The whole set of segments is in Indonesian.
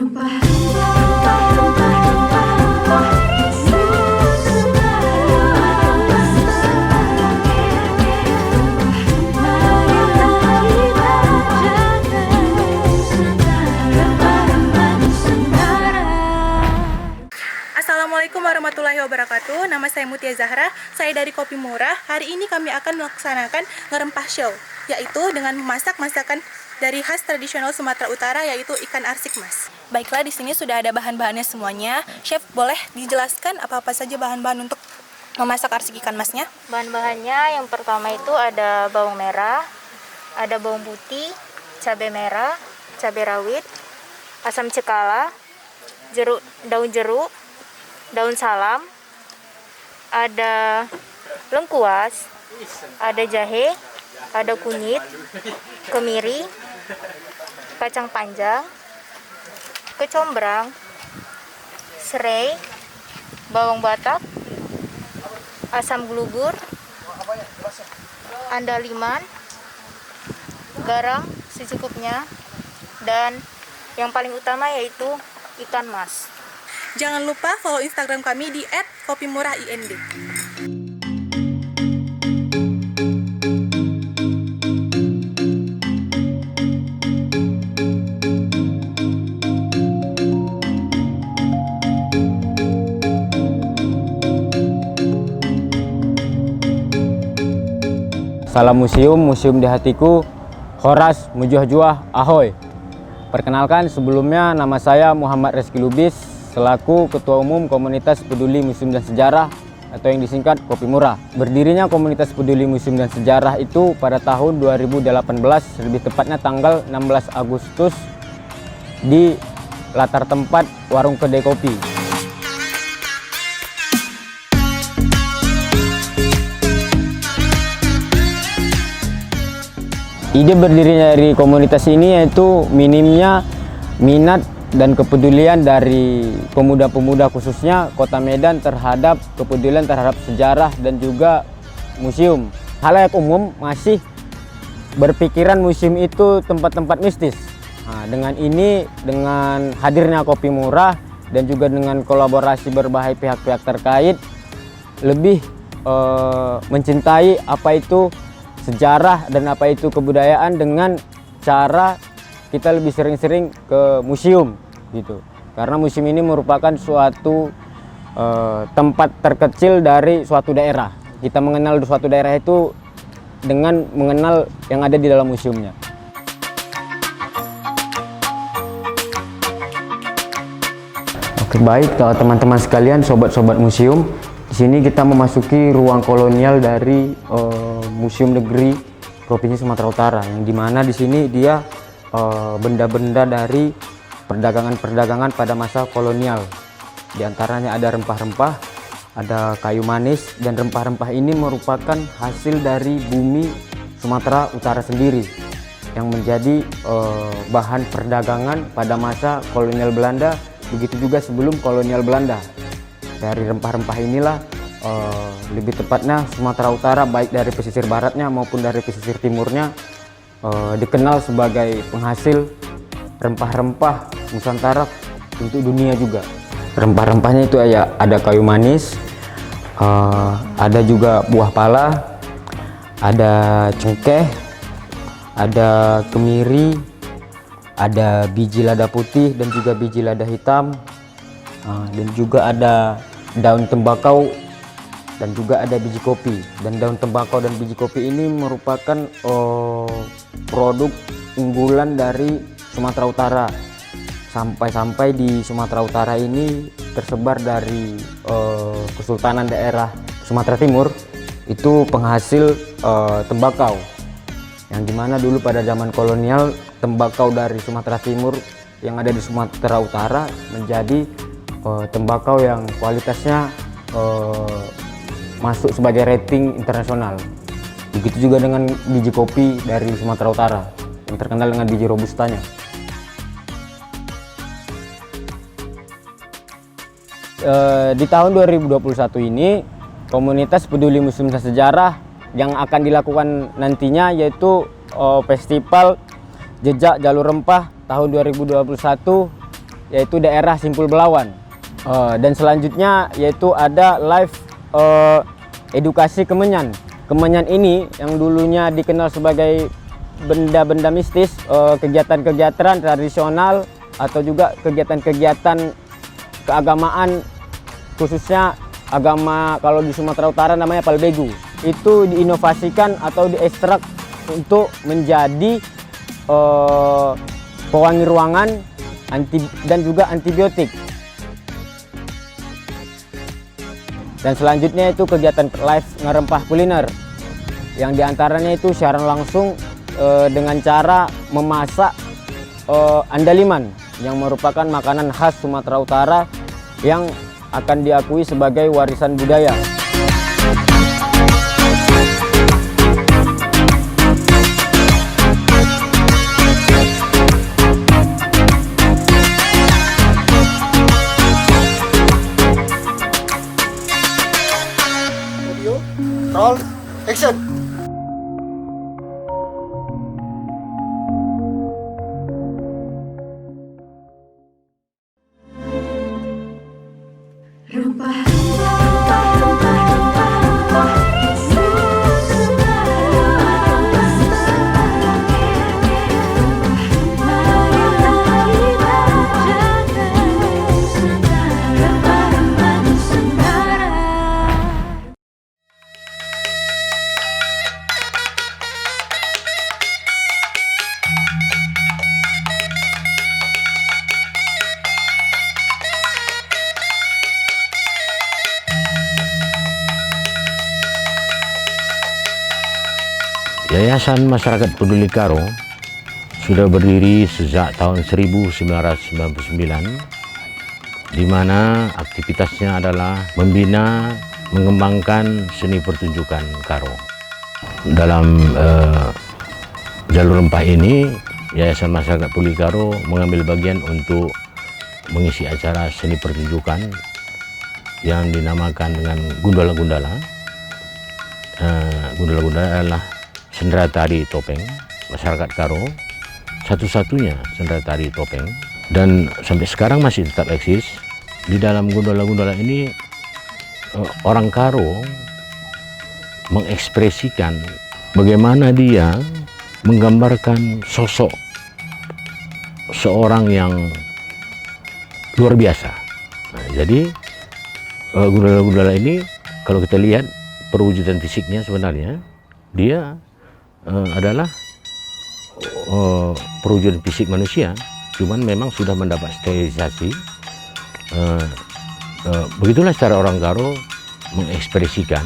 Assalamualaikum warahmatullahi wabarakatuh. Nama saya Mutia Zahra, saya dari Kopi Murah. Hari ini kami akan melaksanakan ngerempah show, yaitu dengan memasak masakan dari khas tradisional Sumatera Utara, yaitu ikan arsik, Mas. Baiklah, di sini sudah ada bahan-bahannya semuanya. Chef, boleh dijelaskan apa-apa saja bahan-bahan untuk memasak arsik ikan Masnya? Bahan-bahannya yang pertama itu ada bawang merah, ada bawang putih, cabai merah, cabai rawit, asam cekala, daun jeruk, daun salam, ada lengkuas, ada jahe, ada kunyit, kemiri, kacang panjang, kecombrang, serai, bawang batak, asam glugur, andaliman, garam secukupnya, dan yang paling utama yaitu ikan mas. Jangan lupa follow Instagram kami di @kopimurahind. Salam museum di hatiku, Horas Mujuah-juah, ahoy. Perkenalkan, sebelumnya nama saya Muhammad Reski Lubis, selaku Ketua Umum Komunitas Peduli Museum dan Sejarah atau yang disingkat Kopi Murah. Berdirinya Komunitas Peduli Museum dan Sejarah itu pada tahun 2018, lebih tepatnya tanggal 16 Agustus di latar tempat warung kedai kopi. Ide berdirinya dari komunitas ini yaitu minimnya minat dan kepedulian dari pemuda-pemuda khususnya Kota Medan terhadap kepedulian terhadap sejarah dan juga museum. Khalayak umum masih berpikiran museum itu tempat-tempat mistis. Nah, dengan ini, dengan hadirnya Kopi Murah dan juga dengan kolaborasi berbagai pihak-pihak terkait, lebih mencintai apa itu sejarah dan apa itu kebudayaan dengan cara kita lebih sering-sering ke museum gitu. Karena museum ini merupakan suatu tempat terkecil dari suatu daerah. Kita mengenal suatu daerah itu dengan mengenal yang ada di dalam museumnya. Oke, baik teman-teman sekalian, sobat-sobat museum. Di sini kita memasuki ruang kolonial dari Museum Negeri Provinsi Sumatera Utara, yang dimana di sini dia benda-benda dari perdagangan-perdagangan pada masa kolonial. Di antaranya ada rempah-rempah, ada kayu manis, dan rempah-rempah ini merupakan hasil dari bumi Sumatera Utara sendiri yang menjadi bahan perdagangan pada masa kolonial Belanda, begitu juga sebelum kolonial Belanda. Dari rempah-rempah inilah lebih tepatnya Sumatera Utara, baik dari pesisir baratnya maupun dari pesisir timurnya, dikenal sebagai penghasil rempah-rempah Nusantara untuk dunia juga. Rempah-rempahnya itu ada kayu manis, ada juga buah pala, ada cengkeh, ada kemiri, ada biji lada putih dan juga biji lada hitam, dan juga ada daun tembakau dan juga ada biji kopi. Dan daun tembakau dan biji kopi ini merupakan produk unggulan dari Sumatera Utara. Sampai-sampai di Sumatera Utara ini tersebar dari Kesultanan daerah Sumatera Timur itu penghasil tembakau, yang dimana dulu pada zaman kolonial tembakau dari Sumatera Timur yang ada di Sumatera Utara menjadi tembakau yang kualitasnya masuk sebagai rating internasional. Begitu juga dengan biji kopi dari Sumatera Utara yang terkenal dengan biji robustanya. Di tahun 2021 ini Komunitas Peduli Museum dan Sejarah yang akan dilakukan nantinya yaitu Festival Jejak Jalur Rempah tahun 2021 yaitu daerah Simpul Belawan. Dan selanjutnya yaitu ada live edukasi Kemenyan. Kemenyan ini yang dulunya dikenal sebagai benda-benda mistis, kegiatan-kegiatan tradisional atau juga kegiatan-kegiatan keagamaan, khususnya agama kalau di Sumatera Utara namanya Palbegu, itu diinovasikan atau diekstrak untuk menjadi pewangi ruangan dan juga antibiotik. Dan selanjutnya itu kegiatan live ngerempah kuliner, yang diantaranya itu siaran langsung dengan cara memasak andaliman, yang merupakan makanan khas Sumatera Utara yang akan diakui sebagai warisan budaya. Roll, action. Yayasan Masyarakat Peduli Karo sudah berdiri sejak tahun 1999, di mana aktivitasnya adalah membina, mengembangkan seni pertunjukan Karo. Dalam jalur rempah ini, Yayasan Masyarakat Peduli Karo mengambil bagian untuk mengisi acara seni pertunjukan yang dinamakan dengan Gundala-Gundala. Gundala-Gundala adalah sendera tari topeng masyarakat Karo, satu-satunya sendera tari topeng, dan sampai sekarang masih tetap eksis. Di dalam Gundala-Gundala ini orang Karo mengekspresikan bagaimana dia menggambarkan sosok seorang yang luar biasa. Jadi Gundala-Gundala ini kalau kita lihat perwujudan fisiknya sebenarnya dia adalah perwujudan fisik manusia, cuman memang sudah mendapat sterilisasi. Begitulah cara orang Karo mengekspresikan,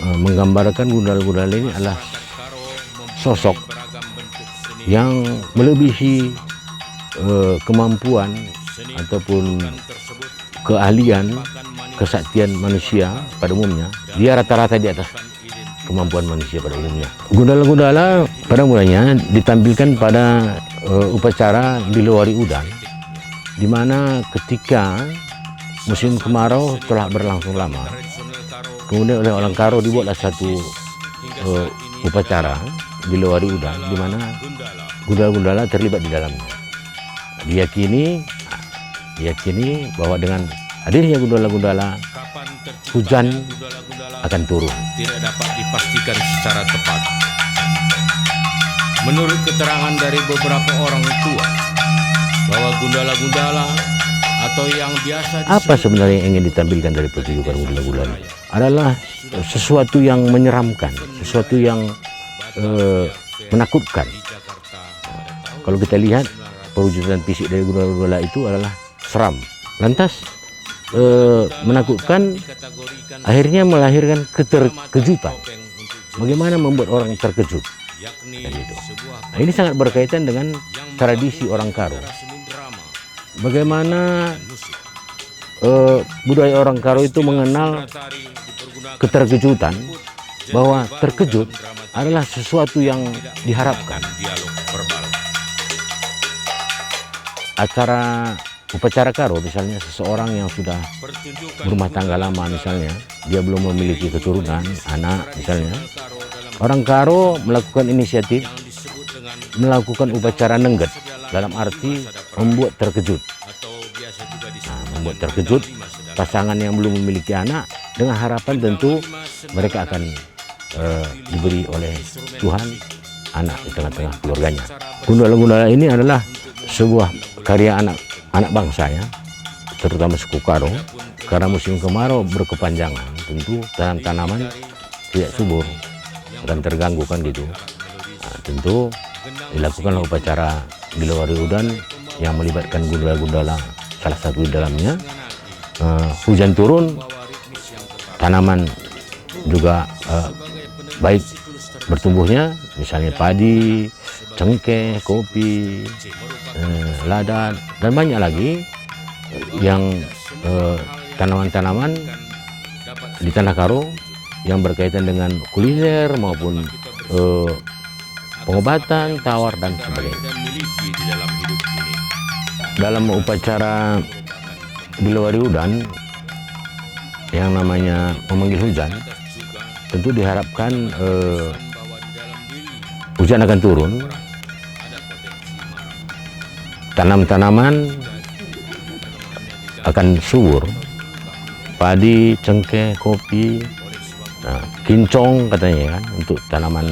menggambarkan Gundala-Gundala ini adalah sosok yang melebihi kemampuan ataupun keahlian, kesaktian manusia pada umumnya. Dia rata-rata di atas kemampuan manusia pada umumnya. Gundala-Gundala pada mulanya ditampilkan pada upacara Bilowari Udan, di mana ketika musim kemarau telah berlangsung lama, kemudian oleh orang Karo dibuatlah satu upacara Bilowari Udan, di mana Gundala-Gundala terlibat di dalamnya. Diyakini bahwa dengan hadirnya Gundala-Gundala, hujan akan turun. Tidak dapat dipastikan secara tepat. Menurut keterangan dari beberapa orang tua, bahwa Gundala-Gundala atau yang biasa apa sebenarnya yang ingin ditampilkan dari pertunjukan Gundala-Gundala adalah sesuatu yang menyeramkan, sesuatu yang menakutkan. Kalau kita lihat perwujudan fisik dari Gundala-Gundala itu adalah seram, lantas menakutkan, akhirnya melahirkan keterkejutan. Bagaimana membuat orang terkejut? Dan itu. Nah, ini sangat berkaitan dengan tradisi orang Karo. Bagaimana budaya orang Karo itu mengenal keterkejutan, bahwa terkejut adalah sesuatu yang diharapkan. Acara upacara Karo misalnya, seseorang yang sudah berumah tangga lama misalnya, dia belum memiliki keturunan, anak misalnya, orang Karo melakukan inisiatif, melakukan upacara nengget, dalam arti membuat terkejut. membuat terkejut pasangan yang belum memiliki anak, dengan harapan tentu mereka akan diberi oleh Tuhan anak di tengah-tengah keluarganya. Gundala-gundala ini adalah sebuah karya anak bangsa ya, terutama suku Karo. Karena musim kemarau berkepanjangan, tentu tanaman tidak subur, akan terganggu kan gitu. Nah, tentu dilakukanlah upacara Bilawari Udan yang melibatkan gundala-gundala, salah satu di dalamnya. Hujan turun, tanaman juga baik bertumbuhnya, misalnya padi, cengkeh, kopi, lada, dan banyak lagi yang tanaman-tanaman di Tanah Karo yang berkaitan dengan kuliner maupun pengobatan, tawar, dan sebagainya. Dalam upacara Bilawari Udan yang namanya memanggil hujan, tentu diharapkan hujan akan turun, tanam-tanaman akan subur, padi, cengkeh, kopi, nah, kincong katanya kan, untuk tanaman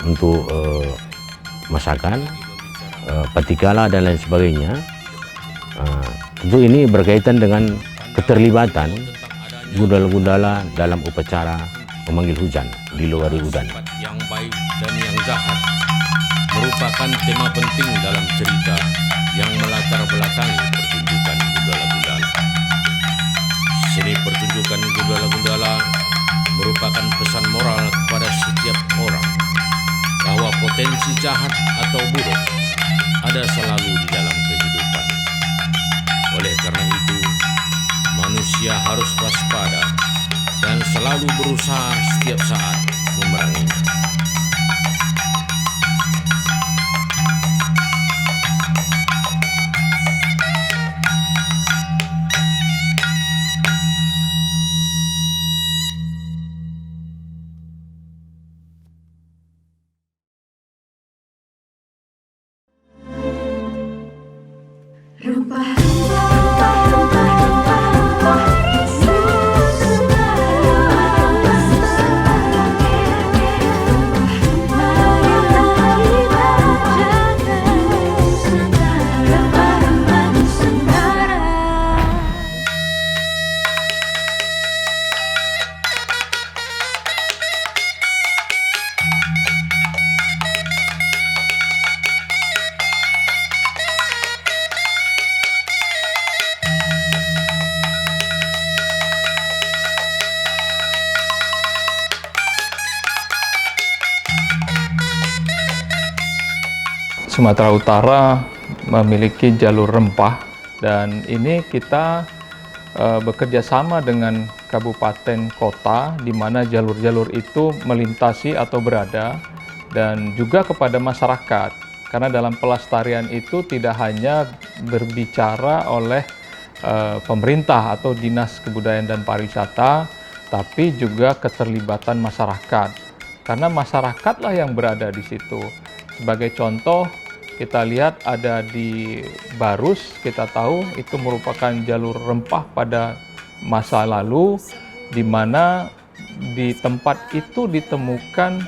untuk masakan, patikala dan lain sebagainya. Tentu ini berkaitan dengan keterlibatan gundala-gundala dalam upacara memanggil hujan Bilawari Udan. Yang baik dan yang jahat merupakan tema penting dalam cerita yang melatar belakangi pertunjukan gundala-gundala. Seni pertunjukan gundala-gundala merupakan pesan moral kepada setiap orang bahwa potensi jahat atau buruk ada selalu di dalam kehidupan. Oleh karena itu, manusia harus waspada dan selalu berusaha setiap saat memeranginya. Sumatera Utara memiliki jalur rempah, dan ini kita bekerja sama dengan kabupaten kota di mana jalur-jalur itu melintasi atau berada, dan juga kepada masyarakat, karena dalam pelestarian itu tidak hanya berbicara oleh pemerintah atau Dinas Kebudayaan dan Pariwisata, tapi juga keterlibatan masyarakat, karena masyarakatlah yang berada di situ. Sebagai contoh, kita lihat ada di Barus, kita tahu itu merupakan jalur rempah pada masa lalu, di mana di tempat itu ditemukan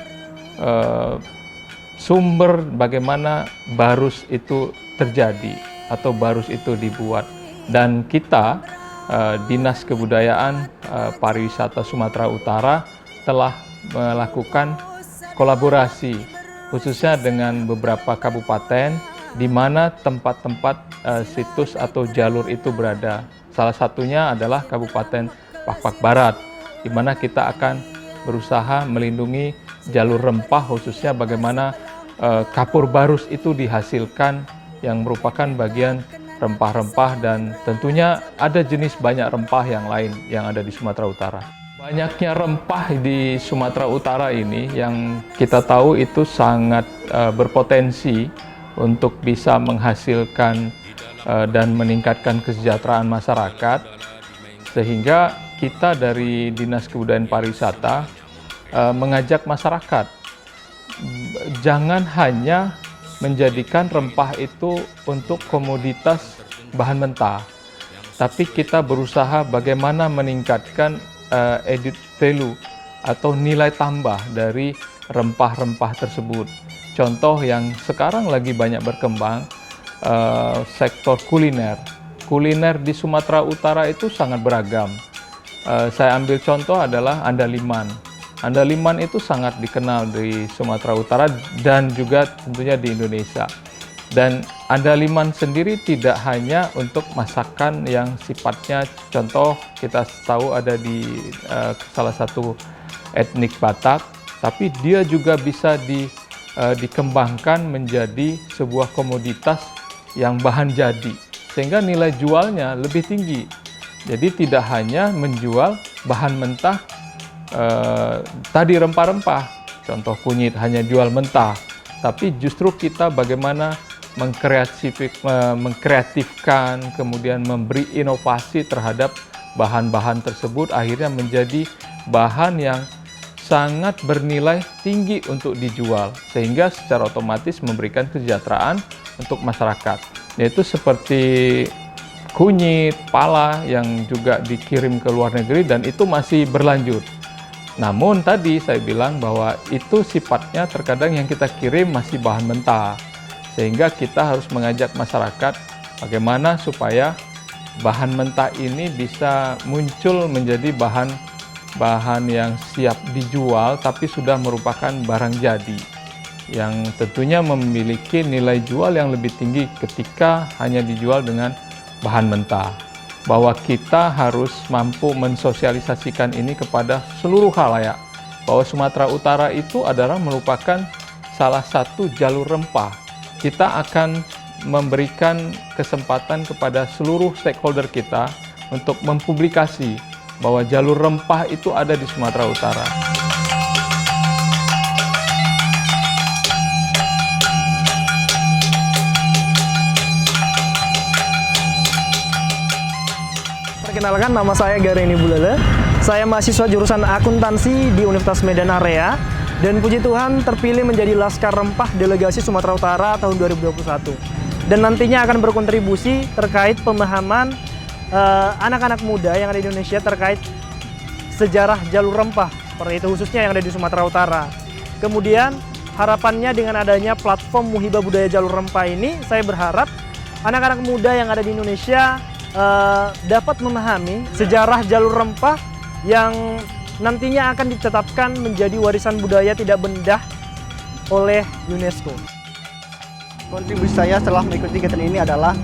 sumber bagaimana Barus itu terjadi atau Barus itu dibuat. Dan kita, Dinas Kebudayaan Pariwisata Sumatera Utara, telah melakukan kolaborasi khususnya dengan beberapa kabupaten di mana tempat-tempat situs atau jalur itu berada. Salah satunya adalah Kabupaten Pakpak Barat, di mana kita akan berusaha melindungi jalur rempah, khususnya bagaimana kapur barus itu dihasilkan, yang merupakan bagian rempah-rempah, dan tentunya ada jenis banyak rempah yang lain yang ada di Sumatera Utara. Banyaknya rempah di Sumatera Utara ini yang kita tahu itu sangat berpotensi untuk bisa menghasilkan dan meningkatkan kesejahteraan masyarakat, sehingga kita dari Dinas Kebudayaan Pariwisata mengajak masyarakat jangan hanya menjadikan rempah itu untuk komoditas bahan mentah, tapi kita berusaha bagaimana meningkatkan added value atau nilai tambah dari rempah-rempah tersebut. Contoh yang sekarang lagi banyak berkembang, sektor kuliner. Kuliner di Sumatera Utara itu sangat beragam. Saya ambil contoh adalah andaliman. Andaliman itu sangat dikenal di Sumatera Utara dan juga tentunya di Indonesia. Dan andaliman sendiri tidak hanya untuk masakan yang sifatnya, contoh kita tahu ada di salah satu etnik Batak, tapi dia juga bisa dikembangkan menjadi sebuah komoditas yang bahan jadi, sehingga nilai jualnya lebih tinggi. Jadi tidak hanya menjual bahan mentah, tadi rempah-rempah, contoh kunyit hanya jual mentah, tapi justru kita bagaimana mengkreatifkan, kemudian memberi inovasi terhadap bahan-bahan tersebut, akhirnya menjadi bahan yang sangat bernilai tinggi untuk dijual, sehingga secara otomatis memberikan kesejahteraan untuk masyarakat. Yaitu seperti kunyit, pala yang juga dikirim ke luar negeri dan itu masih berlanjut. Namun tadi saya bilang bahwa itu sifatnya terkadang yang kita kirim masih bahan mentah, sehingga kita harus mengajak masyarakat bagaimana supaya bahan mentah ini bisa muncul menjadi bahan yang siap dijual tapi sudah merupakan barang jadi, yang tentunya memiliki nilai jual yang lebih tinggi ketika hanya dijual dengan bahan mentah. Bahwa kita harus mampu mensosialisasikan ini kepada seluruh khalayak, bahwa Sumatera Utara itu adalah merupakan salah satu jalur rempah. Kita akan memberikan kesempatan kepada seluruh stakeholder kita untuk mempublikasi bahwa jalur rempah itu ada di Sumatera Utara. Perkenalkan, nama saya Gareni Bulele. Saya mahasiswa jurusan akuntansi di Universitas Medan Area dan puji Tuhan terpilih menjadi Laskar Rempah Delegasi Sumatera Utara tahun 2021. Dan nantinya akan berkontribusi terkait pemahaman anak-anak muda yang ada di Indonesia terkait sejarah jalur rempah, seperti itu khususnya yang ada di Sumatera Utara. Kemudian harapannya dengan adanya platform Muhibah Budaya Jalur Rempah ini, saya berharap anak-anak muda yang ada di Indonesia dapat memahami sejarah jalur rempah yang nantinya akan ditetapkan menjadi warisan budaya tidak benda oleh UNESCO. Kontribusi saya setelah mengikuti kegiatan ini adalah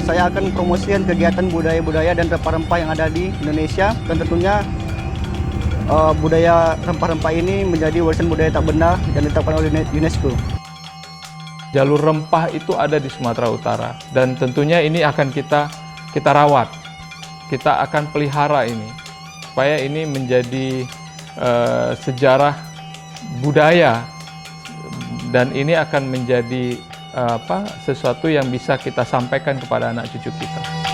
saya akan promosikan kegiatan budaya-budaya dan rempah-rempah yang ada di Indonesia, dan tentunya budaya rempah-rempah ini menjadi warisan budaya tak benda dan ditetapkan oleh UNESCO. Jalur rempah itu ada di Sumatera Utara dan tentunya ini akan kita rawat, kita akan pelihara ini supaya ini menjadi sejarah budaya dan ini akan menjadi sesuatu yang bisa kita sampaikan kepada anak cucu kita.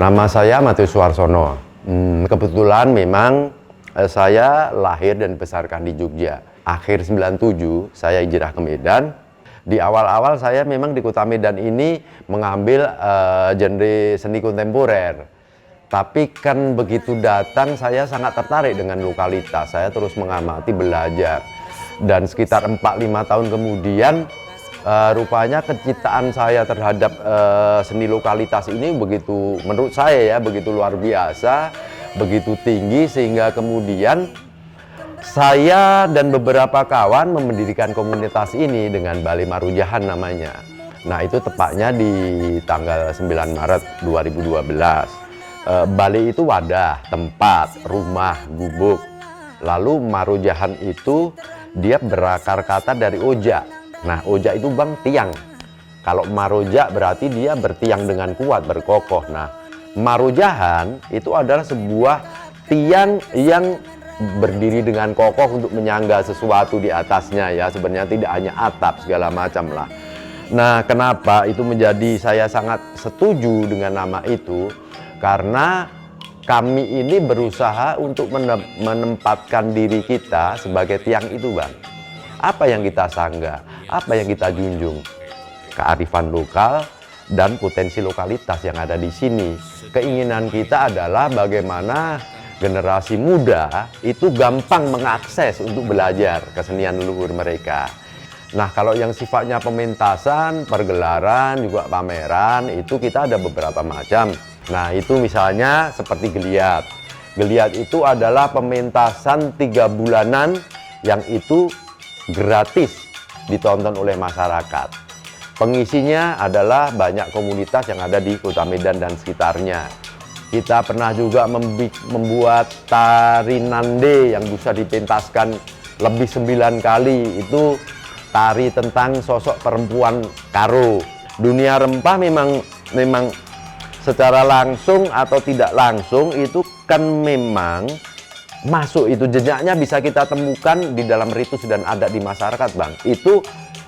Nama saya Matius Suarsono. Kebetulan memang saya lahir dan dibesarkan di Jogja. Akhir 97 saya hijrah ke Medan. Di awal-awal saya memang di kota Medan ini mengambil genre seni kontemporer. Tapi kan begitu datang saya sangat tertarik dengan lokalitas. Saya terus mengamati, belajar. Dan sekitar 4-5 tahun kemudian rupanya kecintaan saya terhadap seni lokalitas ini begitu, menurut saya ya, begitu luar biasa, begitu tinggi, sehingga kemudian saya dan beberapa kawan mendirikan komunitas ini dengan Balai Marujahan namanya. Nah, itu tepatnya di tanggal 9 Maret 2012. Balai itu wadah, tempat, rumah, gubuk. Lalu Marujahan itu dia berakar kata dari oja. Nah, oja itu bang tiang. Kalau maroja berarti dia bertiang dengan kuat, berkokoh. Nah, Marujahan itu adalah sebuah tiang yang berdiri dengan kokoh untuk menyangga sesuatu di atasnya ya. Sebenarnya tidak hanya atap, segala macam lah. Nah, kenapa itu menjadi, saya sangat setuju dengan nama itu, karena kami ini berusaha untuk menempatkan diri kita sebagai tiang itu bang. Apa yang kita sangga, apa yang kita junjung, kearifan lokal dan potensi lokalitas yang ada di sini. Keinginan kita adalah bagaimana generasi muda itu gampang mengakses untuk belajar kesenian leluhur mereka. Nah, kalau yang sifatnya pementasan, pergelaran, juga pameran, itu kita ada beberapa macam. Nah, itu misalnya seperti geliat. Geliat itu adalah pementasan 3 bulanan yang itu gratis ditonton oleh masyarakat. Pengisinya adalah banyak komunitas yang ada di Kota Medan dan sekitarnya. Kita pernah juga membuat tari nande yang bisa dipentaskan lebih 9 kali. Itu tari tentang sosok perempuan Karo. Dunia rempah memang secara langsung atau tidak langsung itu kan memang masuk, itu jejaknya bisa kita temukan di dalam ritus dan adat di masyarakat bang. Itu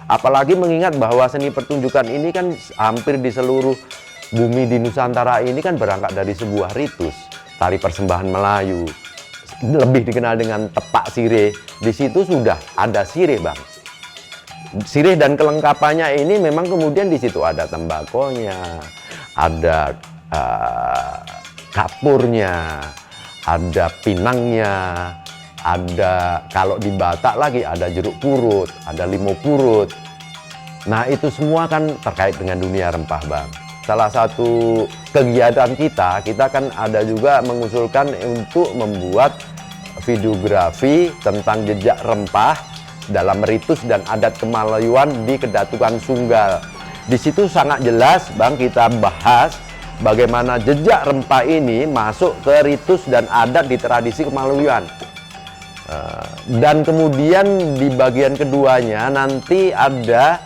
apalagi mengingat bahwa seni pertunjukan ini kan hampir di seluruh bumi di Nusantara ini kan berangkat dari sebuah ritus. Tari persembahan Melayu, lebih dikenal dengan tepak sirih, di situ sudah ada sirih bang. Sirih dan kelengkapannya ini memang kemudian di situ ada tembakonya, ada kapurnya, ada pinangnya, ada kalau di Batak lagi ada jeruk purut, ada limo purut. Nah, itu semua kan terkait dengan dunia rempah bang. Salah satu kegiatan kita kan ada juga mengusulkan untuk membuat videografi tentang jejak rempah dalam ritus dan adat Kemalayuan di Kedatukan Sunggal. Di situ sangat jelas bang kita bahas bagaimana jejak rempah ini masuk ke ritus dan adat di tradisi Kemalayuan. Dan kemudian di bagian keduanya nanti ada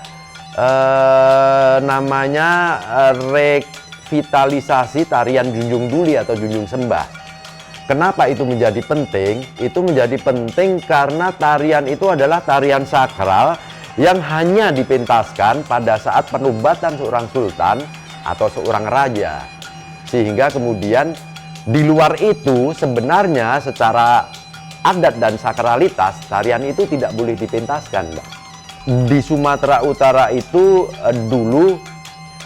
namanya revitalisasi tarian Junjung Duli atau Junjung Sembah. Kenapa itu menjadi penting? Itu menjadi penting karena tarian itu adalah tarian sakral yang hanya dipentaskan pada saat penobatan seorang sultan atau seorang raja. Sehingga kemudian di luar itu sebenarnya secara adat dan sakralitas tarian itu tidak boleh dipentaskan, Mbak. Di Sumatera Utara itu dulu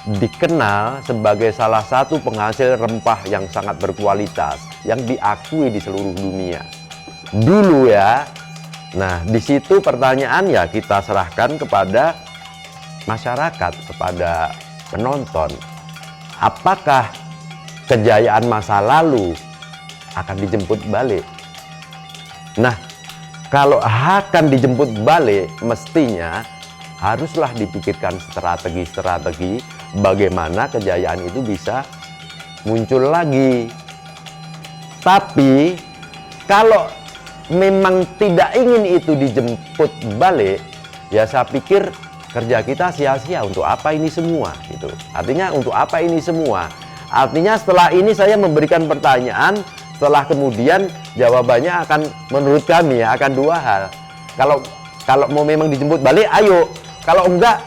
dikenal sebagai salah satu penghasil rempah yang sangat berkualitas, yang diakui di seluruh dunia. Dulu ya. Nah, di situ pertanyaan ya kita serahkan kepada masyarakat, kepada penonton. Apakah kejayaan masa lalu akan dijemput balik? Nah, kalau akan dijemput balik, mestinya haruslah dipikirkan strategi-strategi bagaimana kejayaan itu bisa muncul lagi. Tapi kalau memang tidak ingin itu dijemput balik, ya saya pikir kerja kita sia-sia. Untuk apa ini semua gitu. Artinya untuk apa ini semua? Artinya setelah ini saya memberikan pertanyaan, setelah kemudian jawabannya akan menurut kami ya akan dua hal. Kalau mau memang dijemput balik, ayo. Kalau enggak,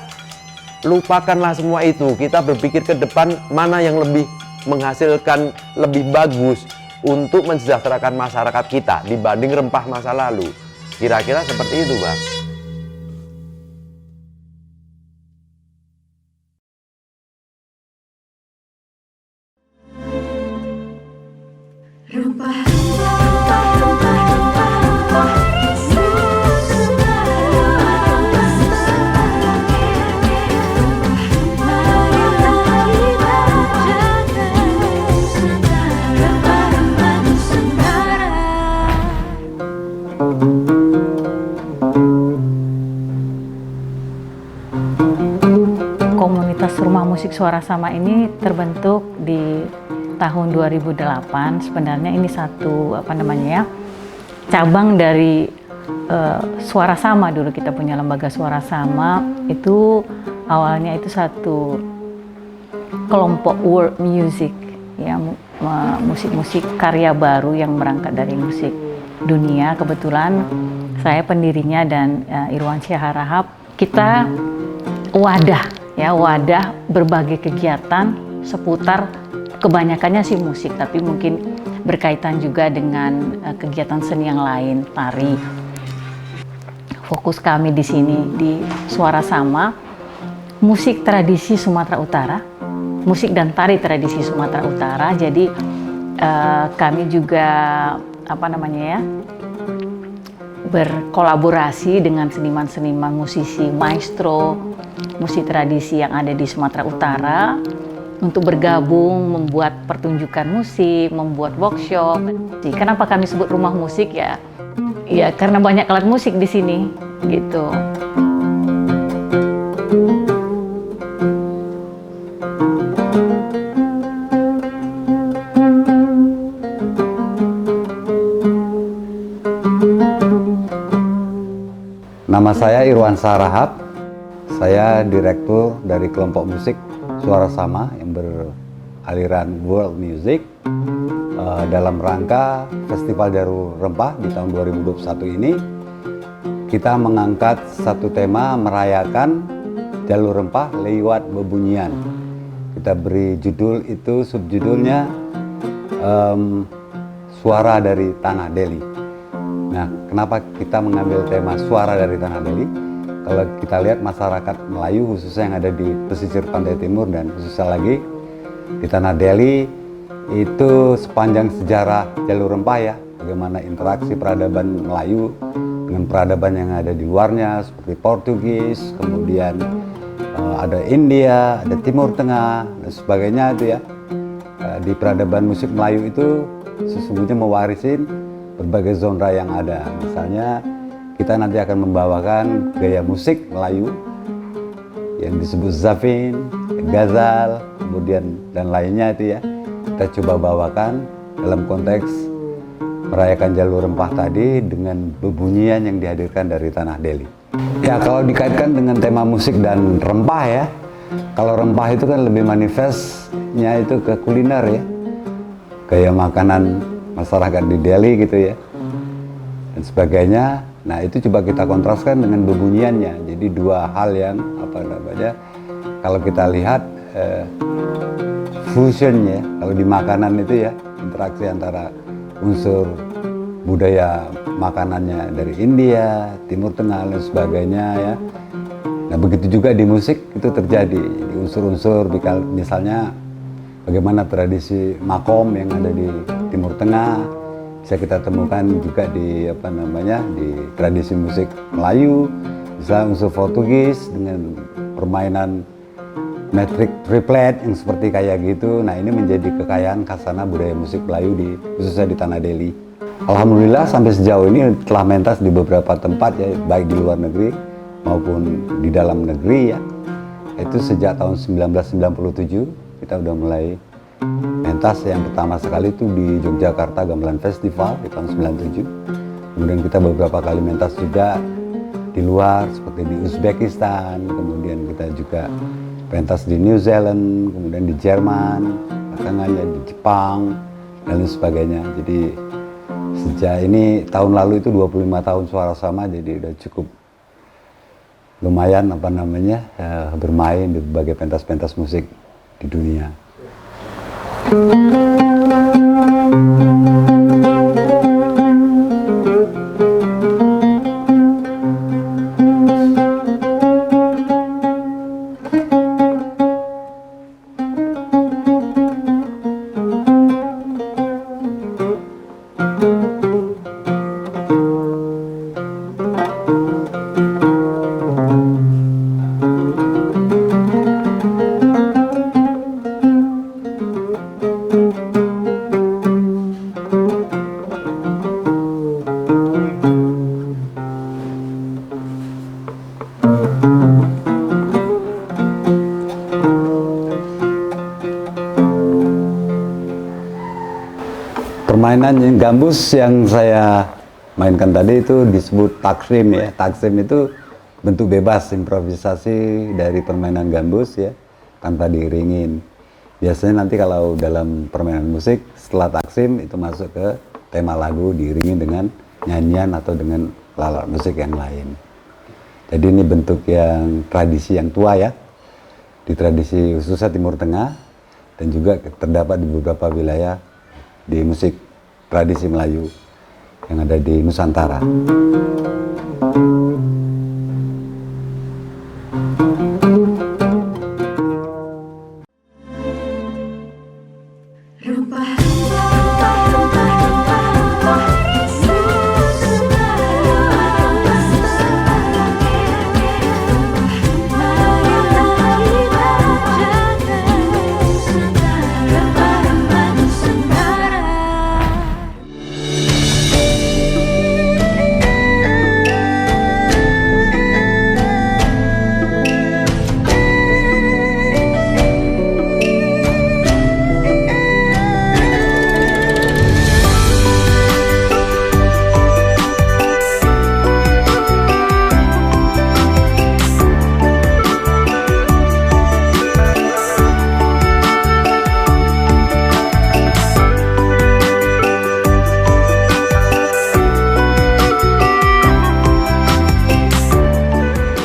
lupakanlah semua itu. Kita berpikir ke depan mana yang lebih menghasilkan lebih bagus untuk mensejahterakan masyarakat kita dibanding rempah masa lalu. Kira-kira seperti itu, Bang. Rempah-rempah, rempah-rempah, rempah, musik suara sama ini terbentuk di tahun 2008. Sebenarnya ini satu cabang dari suara sama. Dulu kita punya lembaga suara sama, itu awalnya itu satu kelompok world music, ya, musik-musik karya baru yang berangkat dari musik dunia. Kebetulan saya pendirinya dan Irwan Syah Harahap. Kita wadah berbagai kegiatan seputar, kebanyakannya sih musik, tapi mungkin berkaitan juga dengan kegiatan seni yang lain, tari. Fokus kami di sini di Suara Sama, musik tradisi Sumatera Utara, musik dan tari tradisi Sumatera Utara. Jadi kami juga berkolaborasi dengan seniman-seniman, musisi, maestro, musik tradisi yang ada di Sumatera Utara untuk bergabung membuat pertunjukan musik, membuat workshop. Kenapa kami sebut rumah musik ya? Ya karena banyak alat musik di sini, gitu. Nama saya Irwan Syah Harahap. Saya direktur dari kelompok musik Suara Sama yang beraliran world music dalam rangka Festival Jalur Rempah di tahun 2021 ini. Kita mengangkat satu tema merayakan Jalur Rempah lewat bebunyian. Kita beri judul itu, subjudulnya Suara dari Tanah Deli. Nah, kenapa kita mengambil tema Suara dari Tanah Deli? Kalau kita lihat masyarakat Melayu khususnya yang ada di pesisir pantai timur dan khususnya lagi di Tanah Deli, itu sepanjang sejarah Jalur Rempah ya, bagaimana interaksi peradaban Melayu dengan peradaban yang ada di luarnya seperti Portugis, kemudian ada India, ada Timur Tengah dan sebagainya itu ya. Di peradaban musik Melayu itu sesungguhnya mewarisin berbagai genre yang ada. Misalnya kita nanti akan membawakan gaya musik Melayu yang disebut zafin, ghazal, kemudian dan lainnya itu ya. Kita coba bawakan dalam konteks merayakan Jalur Rempah tadi dengan bebunyian yang dihadirkan dari Tanah Deli. Ya kalau dikaitkan dengan tema musik dan rempah ya, kalau rempah itu kan lebih manifestnya itu ke kuliner ya, gaya makanan masyarakat di Deli gitu ya dan sebagainya. Nah itu coba kita kontraskan dengan bebunyiannya. Jadi dua hal yang kalau kita lihat fusionnya kalau di makanan itu ya, interaksi antara unsur budaya makanannya dari India, Timur Tengah dan sebagainya ya. Nah begitu juga di musik itu terjadi. Jadi unsur-unsur misalnya bagaimana tradisi makom yang ada di Timur Tengah bisa kita temukan juga di di tradisi musik Melayu, misalnya unsur Portugis dengan permainan metrik triplet yang seperti kayak gitu. Nah ini menjadi kekayaan khasana budaya musik Melayu khususnya di Tanah Deli. Alhamdulillah sampai sejauh ini telah mentas di beberapa tempat ya, baik di luar negeri maupun di dalam negeri ya. Itu sejak tahun 1997 kita udah mulai pentas. Yang pertama sekali itu di Yogyakarta Gamelan Festival di tahun 97. Kemudian kita beberapa kali mentas juga di luar seperti di Uzbekistan, kemudian kita juga pentas di New Zealand, kemudian di Jerman, belakangannya di Jepang dan lain sebagainya. Jadi sejak ini tahun lalu itu 25 tahun Suara Sama, jadi udah cukup lumayan bermain di berbagai pentas-pentas musik di dunia. permainan yang gambus yang saya mainkan tadi itu disebut taksim ya. Taksim itu bentuk bebas improvisasi dari permainan gambus ya, tanpa diiringin. Biasanya nanti kalau dalam permainan musik setelah taksim itu masuk ke tema lagu diiringi dengan nyanyian atau dengan alat musik yang lain. Jadi ini bentuk yang tradisi yang tua ya, di tradisi khususnya Timur Tengah, dan juga terdapat di beberapa wilayah di musik tradisi Melayu yang ada di Nusantara.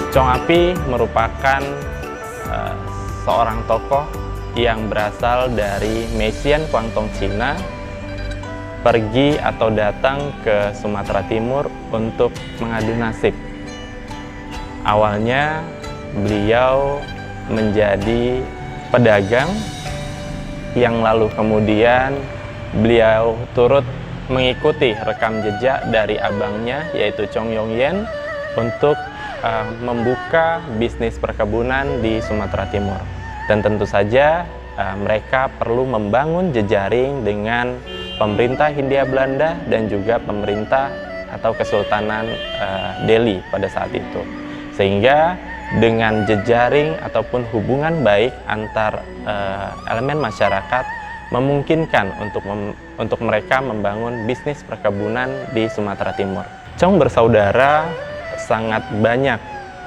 Chong Api merupakan seorang tokoh yang berasal dari Meixian Guangdong, Cina, pergi atau datang ke Sumatera Timur untuk mengadu nasib. Awalnya beliau menjadi pedagang, yang lalu kemudian beliau turut mengikuti rekam jejak dari abangnya yaitu Chong Yong-yen untuk membuka bisnis perkebunan di Sumatera Timur. Dan tentu saja mereka perlu membangun jejaring dengan pemerintah Hindia Belanda dan juga pemerintah atau Kesultanan Delhi pada saat itu. Sehingga dengan jejaring ataupun hubungan baik antar elemen masyarakat memungkinkan untuk mereka membangun bisnis perkebunan di Sumatera Timur. Chong bersaudara sangat banyak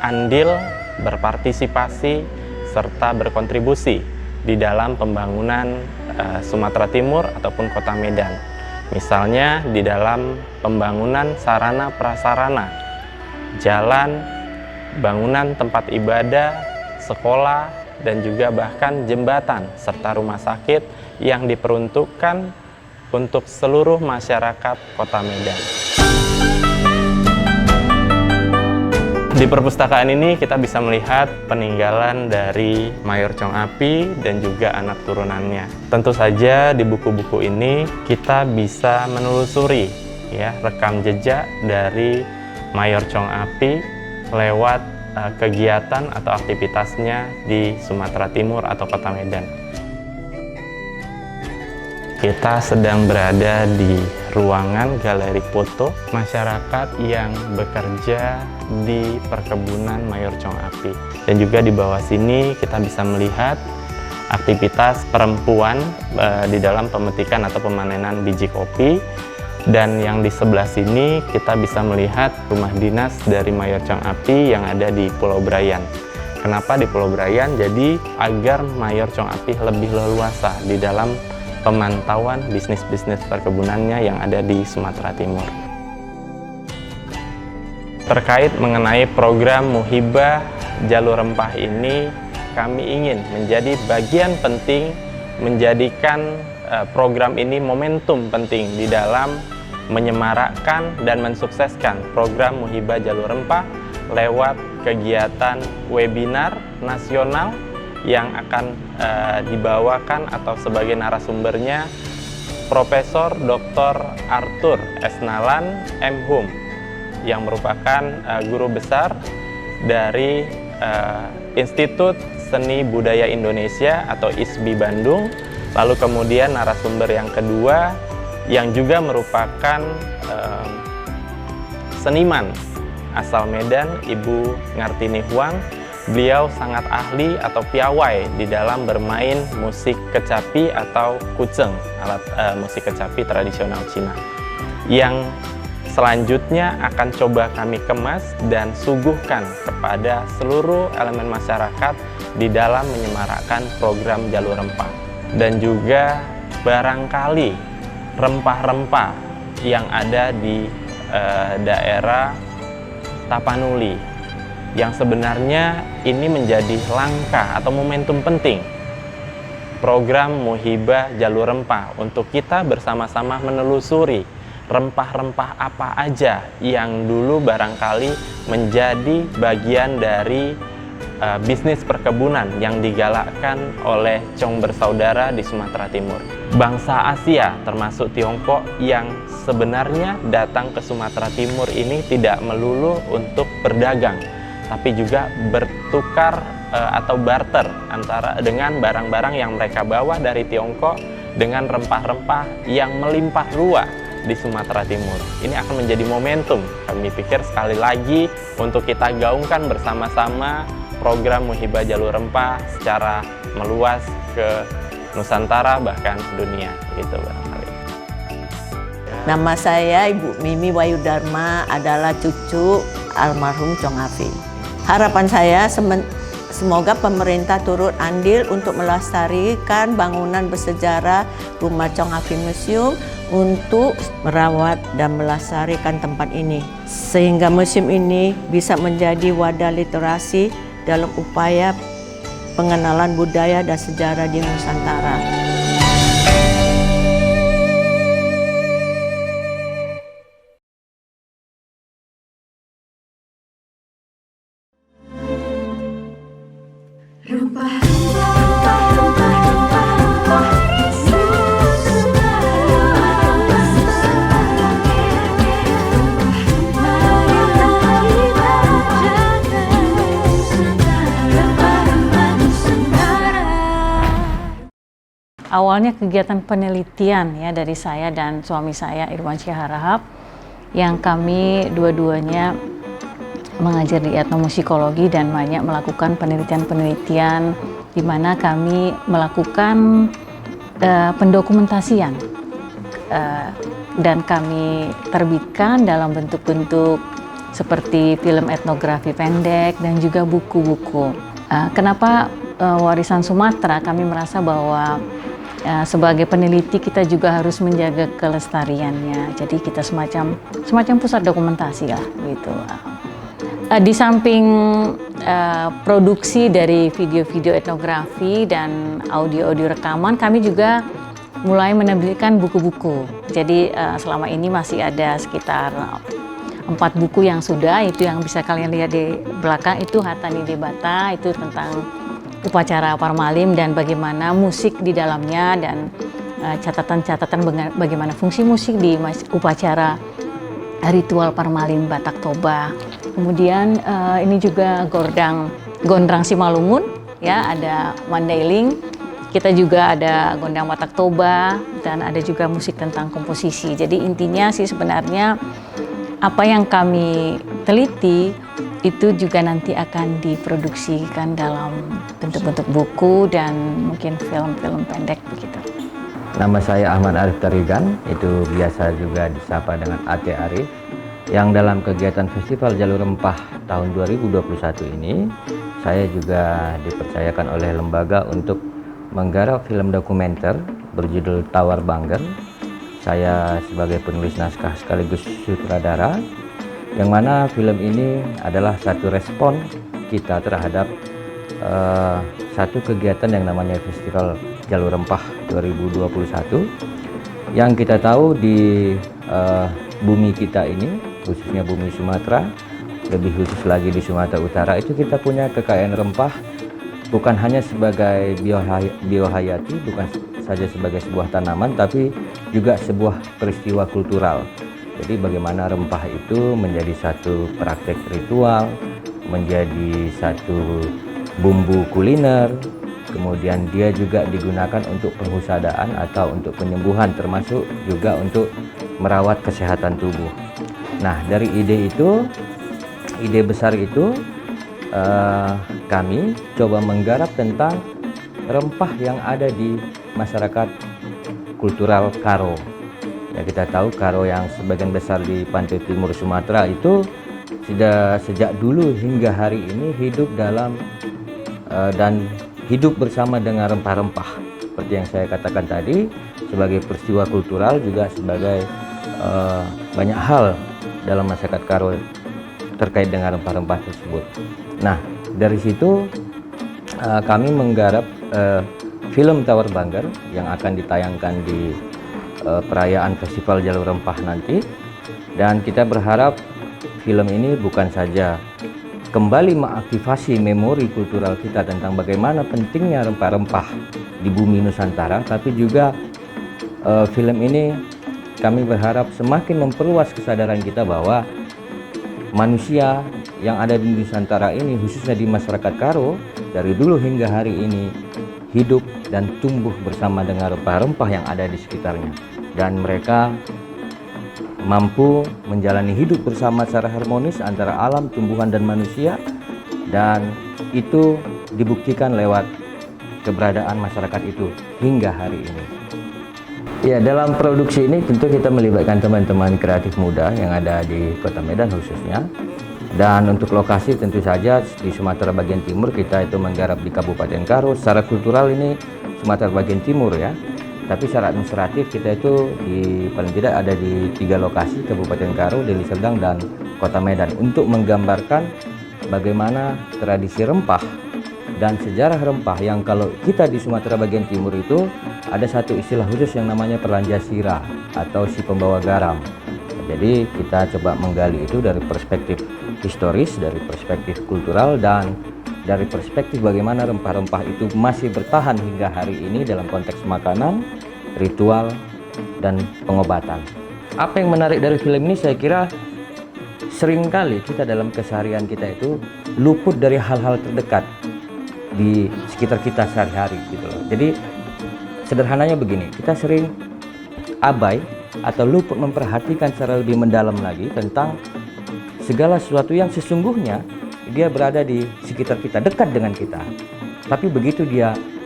andil, berpartisipasi, serta berkontribusi di dalam pembangunan Sumatera Timur ataupun Kota Medan. Misalnya di dalam pembangunan sarana prasarana, jalan, bangunan tempat ibadah, sekolah, dan juga bahkan jembatan serta rumah sakit yang diperuntukkan untuk seluruh masyarakat Kota Medan. Di perpustakaan ini kita bisa melihat peninggalan dari Mayor Chong Api dan juga anak turunannya. Tentu saja di buku-buku ini kita bisa menelusuri ya rekam jejak dari Mayor Chong Api lewat kegiatan atau aktivitasnya di Sumatera Timur atau Kota Medan. Kita sedang berada di ruangan galeri foto masyarakat yang bekerja di perkebunan Mayor Chong Api. Dan juga di bawah sini kita bisa melihat aktivitas perempuan di dalam pemetikan atau pemanenan biji kopi. Dan yang di sebelah sini kita bisa melihat rumah dinas dari Mayor Chong Api yang ada di Pulau Brayan. Kenapa di Pulau Brayan? Jadi agar Mayor Chong Api lebih leluasa di dalam pemantauan bisnis-bisnis perkebunannya yang ada di Sumatera Timur. Terkait mengenai program Muhibah Jalur Rempah ini, kami ingin menjadi bagian penting menjadikan program ini momentum penting di dalam menyemarakkan dan mensukseskan program Muhibah Jalur Rempah lewat kegiatan webinar nasional yang akan dibawakan atau sebagai narasumbernya Profesor Dr. Arthur S. Nalan, M.Hum, yang merupakan guru besar dari Institut Seni Budaya Indonesia atau ISBI Bandung. Lalu kemudian narasumber yang kedua yang juga merupakan seniman asal Medan, Ibu Ngartini Huang, beliau sangat ahli atau piawai di dalam bermain musik kecapi atau kuceng, alat musik kecapi tradisional Cina, yang selanjutnya akan coba kami kemas dan suguhkan kepada seluruh elemen masyarakat di dalam menyemarakkan program Jalur Rempah. Dan juga barangkali rempah-rempah yang ada di daerah Tapanuli, yang sebenarnya ini menjadi langkah atau momentum penting program Muhibah Jalur Rempah untuk kita bersama-sama menelusuri rempah-rempah apa aja yang dulu barangkali menjadi bagian dari bisnis perkebunan yang digalakkan oleh Chong bersaudara di Sumatera Timur. Bangsa Asia termasuk Tiongkok yang sebenarnya datang ke Sumatera Timur ini tidak melulu untuk berdagang, tapi juga bertukar atau barter antara dengan barang-barang yang mereka bawa dari Tiongkok dengan rempah-rempah yang melimpah ruah di Sumatera Timur. Ini akan menjadi momentum, kami pikir, sekali lagi untuk kita gaungkan bersama-sama program Muhibah Jalur Rempah secara meluas ke Nusantara bahkan dunia, gitu barangkali. Nama saya Ibu Mimi Wayu Dharma, adalah cucu almarhum Chong Afi. Harapan saya semoga pemerintah turut andil untuk melestarikan bangunan bersejarah Rumah Chong Afi Museum untuk merawat dan melestarikan tempat ini, sehingga museum ini bisa menjadi wadah literasi dalam upaya pengenalan budaya dan sejarah di Nusantara. Awalnya kegiatan penelitian ya dari saya dan suami saya Irwansyah Harahap, yang kami dua-duanya mengajar di etnomusikologi dan banyak melakukan penelitian-penelitian di mana kami melakukan pendokumentasian dan kami terbitkan dalam bentuk-bentuk seperti film etnografi pendek dan juga buku-buku. Kenapa warisan Sumatera? Kami merasa bahwa sebagai peneliti kita juga harus menjaga kelestariannya. Jadi kita semacam pusat dokumentasi lah gitu. Di samping produksi dari video-video etnografi dan audio-audio rekaman, kami juga mulai menerbitkan buku-buku. Jadi selama ini masih ada sekitar 4 buku yang sudah, itu yang bisa kalian lihat di belakang, itu Hatani Debata, itu tentang upacara Parmalim dan bagaimana musik di dalamnya, dan catatan-catatan bagaimana fungsi musik di upacara ritual Parmalim Batak Toba. Kemudian ini juga Gondrang Simalungun, ya, ada Mandailing. Kita juga ada Gondang Batak Toba dan ada juga musik tentang komposisi. Jadi intinya sih sebenarnya apa yang kami teliti itu juga nanti akan diproduksikan dalam bentuk-bentuk buku dan mungkin film-film pendek begitu. Nama saya Ahmad Arif Tarigan, itu biasa juga disapa dengan Ate Arif, yang dalam kegiatan Festival Jalur Rempah tahun 2021 ini, saya juga dipercayakan oleh lembaga untuk menggarap film dokumenter berjudul Tawar Bangger. Saya sebagai penulis naskah sekaligus sutradara, yang mana film ini adalah satu respon kita terhadap satu kegiatan yang namanya Festival Jalur Rempah 2021, yang kita tahu di bumi kita ini, khususnya bumi Sumatera, lebih khusus lagi di Sumatera Utara, itu kita punya kekayaan rempah bukan hanya sebagai biohayati, bukan saja sebagai sebuah tanaman, tapi juga sebuah peristiwa kultural. Jadi bagaimana rempah itu menjadi satu praktek ritual, menjadi satu bumbu kuliner, kemudian dia juga digunakan untuk penghusadaan atau untuk penyembuhan, termasuk juga untuk merawat kesehatan tubuh. Nah, dari ide besar itu, kami coba menggarap tentang rempah yang ada di masyarakat kultural Karo. Ya, kita tahu Karo yang sebagian besar di pantai timur Sumatera itu sudah sejak dulu hingga hari ini hidup dalam dan hidup bersama dengan rempah-rempah. Seperti yang saya katakan tadi, sebagai peristiwa kultural juga sebagai banyak hal dalam masyarakat Karo terkait dengan rempah-rempah tersebut. Nah, dari situ kami menggarap film Tawar Banggar yang akan ditayangkan di perayaan Festival Jalur Rempah nanti, dan kita berharap film ini bukan saja kembali mengaktifasi memori kultural kita tentang bagaimana pentingnya rempah-rempah di bumi Nusantara, tapi juga film ini kami berharap semakin memperluas kesadaran kita bahwa manusia yang ada di Nusantara ini, khususnya di masyarakat Karo, dari dulu hingga hari ini hidup dan tumbuh bersama dengan rempah-rempah yang ada di sekitarnya, dan mereka mampu menjalani hidup bersama secara harmonis antara alam, tumbuhan, dan manusia, dan itu dibuktikan lewat keberadaan masyarakat itu hingga hari ini. Ya, dalam produksi ini tentu kita melibatkan teman-teman kreatif muda yang ada di Kota Medan khususnya. Dan untuk lokasi tentu saja di Sumatera bagian timur kita itu menggarap di Kabupaten Karo. Secara kultural ini Sumatera bagian timur ya. Tapi secara administratif kita itu paling tidak ada di 3 lokasi, Kabupaten Karo, Deli Serdang, dan Kota Medan, untuk menggambarkan bagaimana tradisi rempah dan sejarah rempah yang kalau kita di Sumatera bagian timur itu ada satu istilah khusus yang namanya perlanja sira atau si pembawa garam. Jadi kita coba menggali itu dari perspektif historis, dari perspektif kultural, dan dari perspektif bagaimana rempah-rempah itu masih bertahan hingga hari ini dalam konteks makanan, ritual, dan pengobatan. Apa yang menarik dari film ini, saya kira seringkali kita dalam keseharian kita itu luput dari hal-hal terdekat di sekitar kita sehari-hari gitu loh. Jadi sederhananya begini, kita sering abai atau luput memperhatikan secara lebih mendalam lagi tentang segala sesuatu yang sesungguhnya dia berada di sekitar kita, dekat dengan kita. Tapi begitu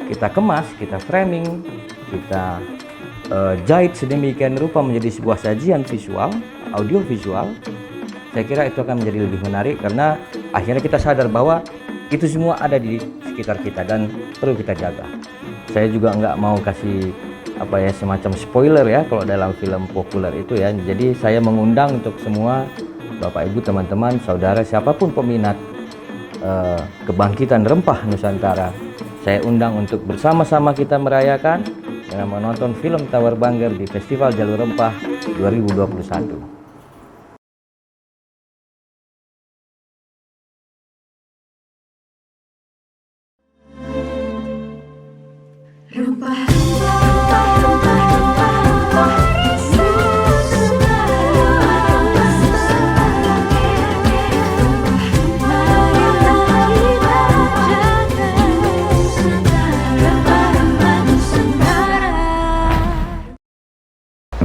kita kemas, kita framing, kita jahit sedemikian rupa menjadi sebuah sajian visual, audio visual, saya kira itu akan menjadi lebih menarik karena akhirnya kita sadar bahwa itu semua ada di sekitar kita dan perlu kita jaga. Saya juga nggak mau kasih semacam spoiler ya kalau dalam film populer itu ya. Jadi saya mengundang untuk semua Bapak Ibu, teman-teman, saudara, siapapun peminat kebangkitan rempah Nusantara, saya undang untuk bersama-sama kita merayakan dengan menonton film Tawar Banggar di Festival Jalur Rempah 2021.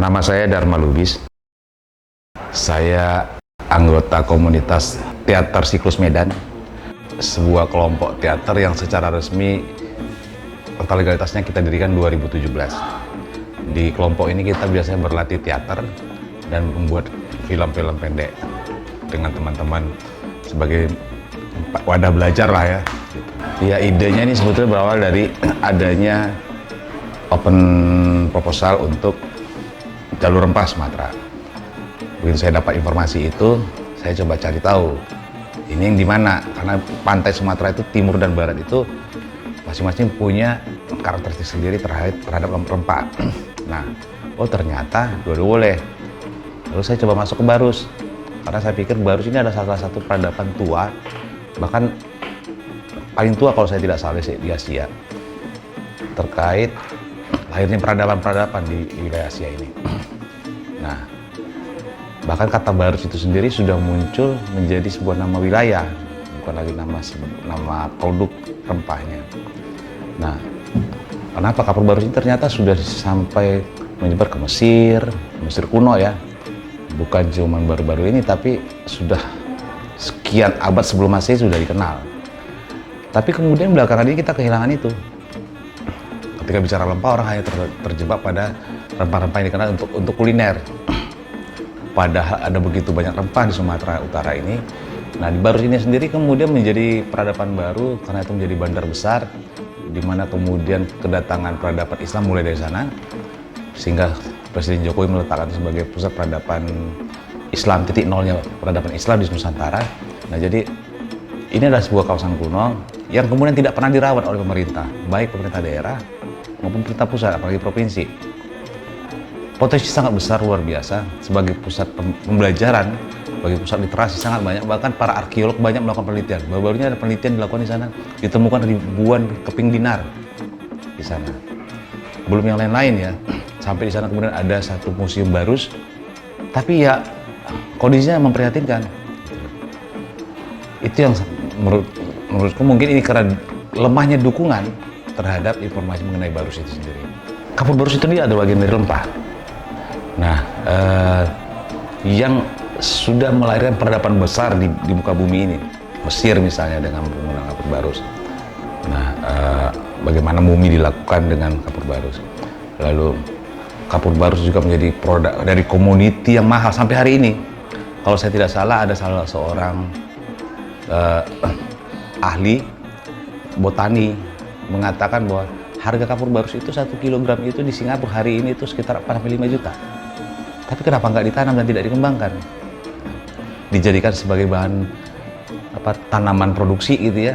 Nama saya Dharma Lubis. Saya anggota komunitas Teater Siklus Medan, sebuah kelompok teater yang secara resmi legalitasnya kita dirikan 2017. Di kelompok ini kita biasanya berlatih teater dan membuat film-film pendek dengan teman-teman sebagai wadah belajar lah ya. Ya, idenya ini sebetulnya berawal dari adanya open proposal untuk Jalur Rempah Sumatera. Begitu saya dapat informasi itu, saya coba cari tahu ini yang di mana, karena pantai Sumatera itu timur dan barat itu masing-masing punya karakteristik sendiri terhadap rempah. Nah, ternyata dua-dua boleh. Lalu saya coba masuk ke Barus, karena saya pikir Barus ini ada salah satu peradaban tua, bahkan paling tua kalau saya tidak salah di Asia, terkait lahirnya peradaban-peradaban di wilayah Asia ini. Nah, bahkan kata Barus itu sendiri sudah muncul menjadi sebuah nama wilayah, bukan lagi nama produk rempahnya. Nah, kenapa kapal Barus ini ternyata sudah sampai menyebar ke Mesir kuno ya. Bukan cuma baru-baru ini, tapi sudah sekian abad sebelum Masehi sudah dikenal. Tapi kemudian belakangan ini kita kehilangan itu. Ketika bicara rempah, orang hanya terjebak pada rempah-rempah yang dikenal untuk kuliner. Padahal ada begitu banyak rempah di Sumatera Utara ini. Nah, di Barus ini sendiri kemudian menjadi peradaban baru karena itu menjadi bandar besar, di mana kemudian kedatangan peradaban Islam mulai dari sana, sehingga Presiden Jokowi meletakkan sebagai pusat peradaban Islam, titik nolnya peradaban Islam di Nusantara. Nah, jadi ini adalah sebuah kawasan kuno yang kemudian tidak pernah dirawat oleh pemerintah, baik pemerintah daerah maupun pemerintah pusat, apalagi provinsi. Potensi sangat besar, luar biasa, sebagai pusat pembelajaran, sebagai pusat literasi sangat banyak, bahkan para arkeolog banyak melakukan penelitian. Baru-barunya ada penelitian dilakukan di sana, ditemukan ribuan keping dinar di sana. Belum yang lain-lain ya, sampai di sana kemudian ada satu museum Barus, tapi ya kondisinya memprihatinkan. Itu yang menurutku mungkin ini karena lemahnya dukungan terhadap informasi mengenai Barus itu sendiri. Kapur Barus itu ada bagian dari rempah. Nah, yang sudah melahirkan peradaban besar di muka bumi ini, Mesir misalnya dengan penggunaan kapur Barus. Nah, bagaimana mumi dilakukan dengan kapur Barus. Lalu kapur Barus juga menjadi produk dari komoditi yang mahal sampai hari ini. Kalau saya tidak salah, ada salah seorang ahli botani mengatakan bahwa harga kapur Barus itu 1 kilogram itu di Singapura hari ini itu sekitar 4-5 juta. Tapi kenapa nggak ditanam dan tidak dikembangkan? Dijadikan sebagai bahan tanaman produksi gitu ya,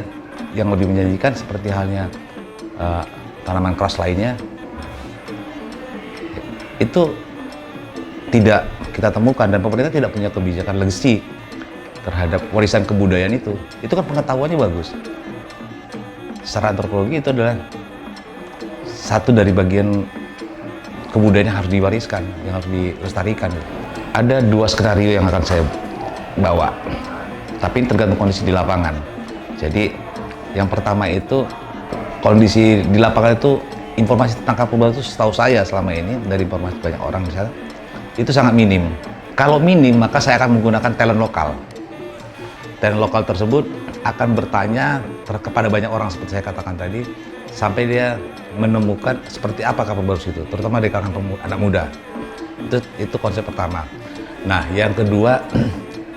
yang lebih menjanjikan seperti halnya tanaman keras lainnya. Itu tidak kita temukan dan pemerintah tidak punya kebijakan legacy terhadap warisan kebudayaan itu. Itu kan pengetahuannya bagus. Secara antropologi itu adalah satu dari bagian kebudayaan yang harus diwariskan, yang harus dilestarikan. Ada 2 skenario yang akan saya bawa, tapi ini tergantung kondisi di lapangan. Jadi yang pertama itu kondisi di lapangan itu, informasi tentang kapur Barus itu setahu saya selama ini dari informasi banyak orang misalnya itu sangat minim. Kalau minim maka saya akan menggunakan talent lokal. Talent lokal tersebut akan bertanya kepada banyak orang seperti saya katakan tadi, sampai dia menemukan seperti apa kapur Barus itu, terutama di kalangan anak muda. Itu konsep pertama. Nah, yang kedua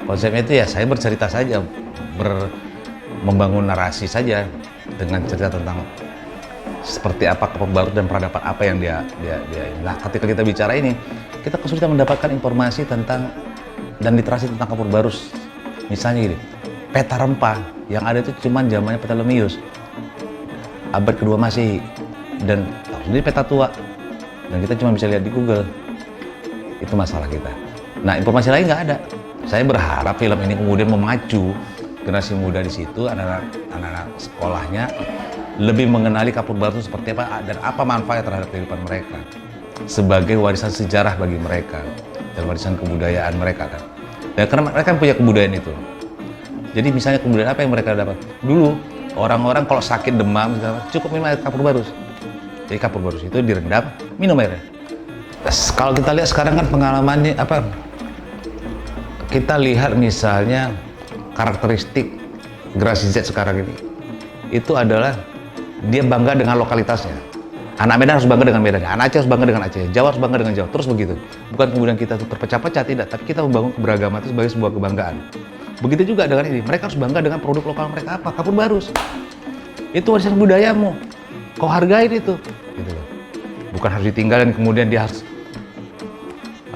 konsepnya itu ya saya bercerita saja, membangun narasi saja dengan cerita tentang seperti apa kapur Barus dan peradaban apa yang dia. Nah, ketika kita bicara ini, kita kesulitan mendapatkan informasi tentang dan literasi tentang kapur Barus. Misalnya gini, peta rempah yang ada itu cuma zamannya Ptolemeus, abad kedua Masehi, dan tahu sendiri peta tua, dan kita cuma bisa lihat di Google. Itu masalah kita. Nah, informasi lain nggak ada. Saya berharap film ini kemudian memacu generasi muda di situ, anak-anak sekolahnya lebih mengenali kapur Barus seperti apa dan apa manfaat terhadap kehidupan mereka sebagai warisan sejarah bagi mereka dan warisan kebudayaan mereka kan. Dan karena mereka punya kebudayaan itu. Jadi misalnya kebudayaan apa yang mereka dapat? Dulu orang-orang kalau sakit demam cukup minum air kapur Barus. Jadi kapur Barus itu direndam, minum airnya. Kalau kita lihat sekarang kan pengalamannya apa? Kita lihat misalnya karakteristik generasi Z sekarang ini. Itu adalah dia bangga dengan lokalitasnya. Anak Medan harus bangga dengan Medan, anak Aceh harus bangga dengan Aceh, Jawa harus bangga dengan Jawa, terus begitu. Bukan kemudian kita terpecah-pecah, tidak, tapi kita membangun keberagaman itu sebagai sebuah kebanggaan. Begitu juga dengan ini, mereka harus bangga dengan produk lokal mereka apa? Kapur Barus. Itu warisan budayamu, kau hargain itu. Gitu loh. Bukan harus ditinggalin kemudian dia harus